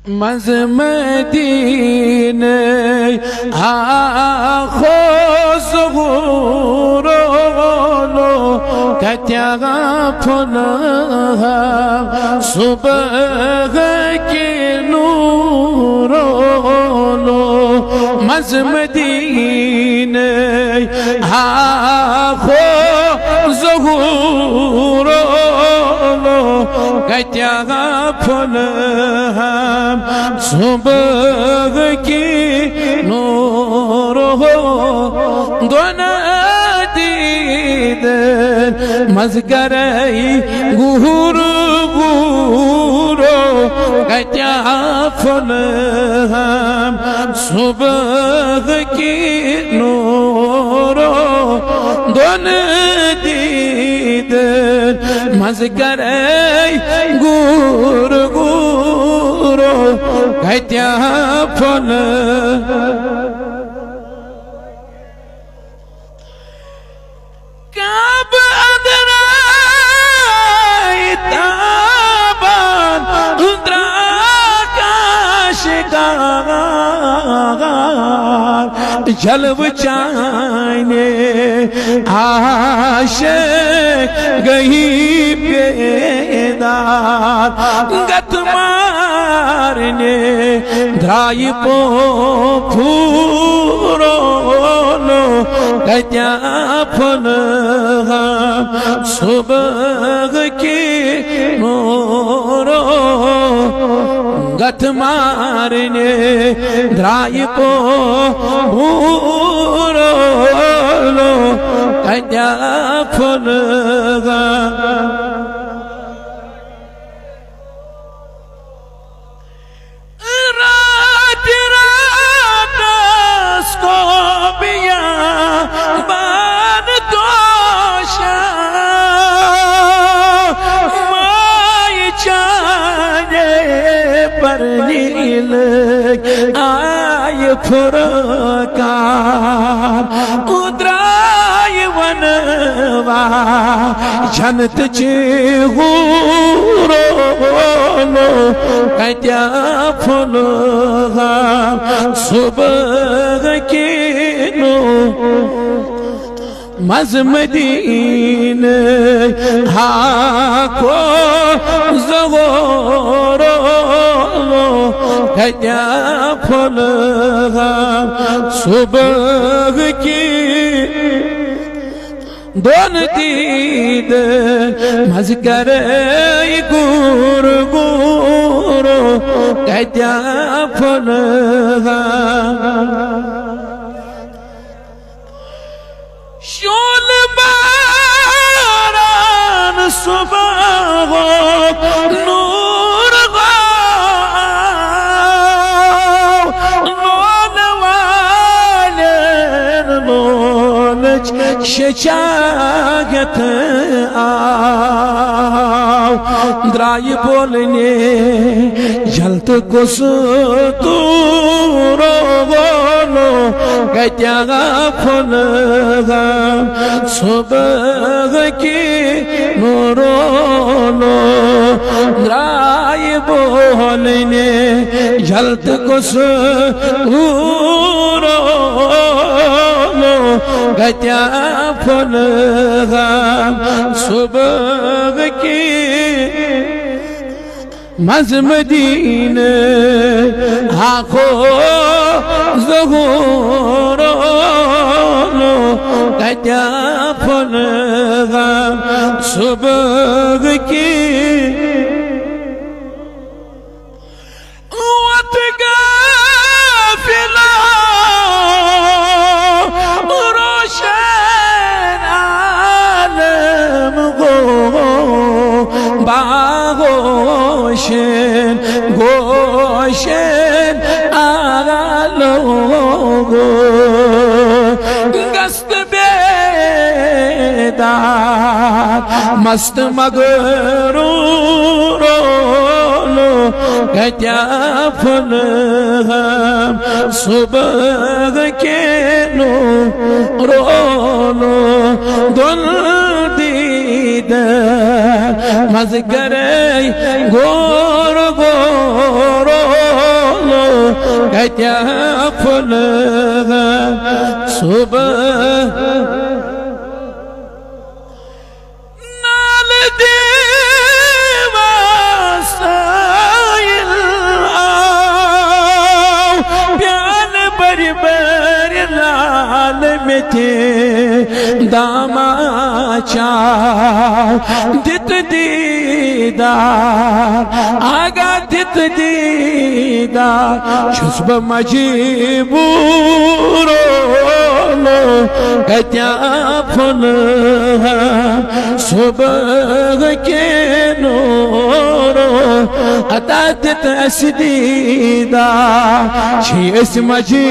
मज मदीने आखो ज़हूरो लो कत्या फुल सुबह के नूरो लो मज मदीने आखो ज़हूरो लो कत्या फुल सुबह की नूर हो दोना दीदर मज़गरई गुहूर गुरो कत्या फुल सुबह की नूर दोना दीदर मज़गरई गुर गुरो कत्या फुल कब अदराई ताबान द्राकाशिकार जलब चाने आशिक गही बेदार गत मारने द्राई पो फूरो लो कत्या फुल सुबह की नूरो गत मारने द्राई पो फूरो लो कत्या फुल आय फुरकार उद्राय वनवा जनत चेहूरो लो कत्या फुल सुबह की नो मज मदीने हाको ज़हूरो कत्या फुल सुबह की दोन दीद मज़गरई गुर गुरो कत्या फुल शोल बारान सुबह नूर शचागत आओ द्राय बोलने जलत कुस तूरो बोलो कत्या फुल सुबह की नूरो लो द्राय बोलने जलत कुस तूरो कत्या फुल सुबह की मज मदीने आखो ज़हूरो लो कत्या फुल सुबह की गोशन गोशन आलोगो गस्त बेदार मस्त मगरूरो लो कत्या फुल सुबह के नूरो लो दुल दीद मज़गरई गोर गोरो कत्या फुल सुबह नाल देवा साइल आओ प्यान बरी बरी लाल में थे दामा चाओ दित दीदार आगा दित दीदार छुस्ब मजबूरो लो कत्या फुल सुबह के नूरो अता दित असदीदा छी इस मजी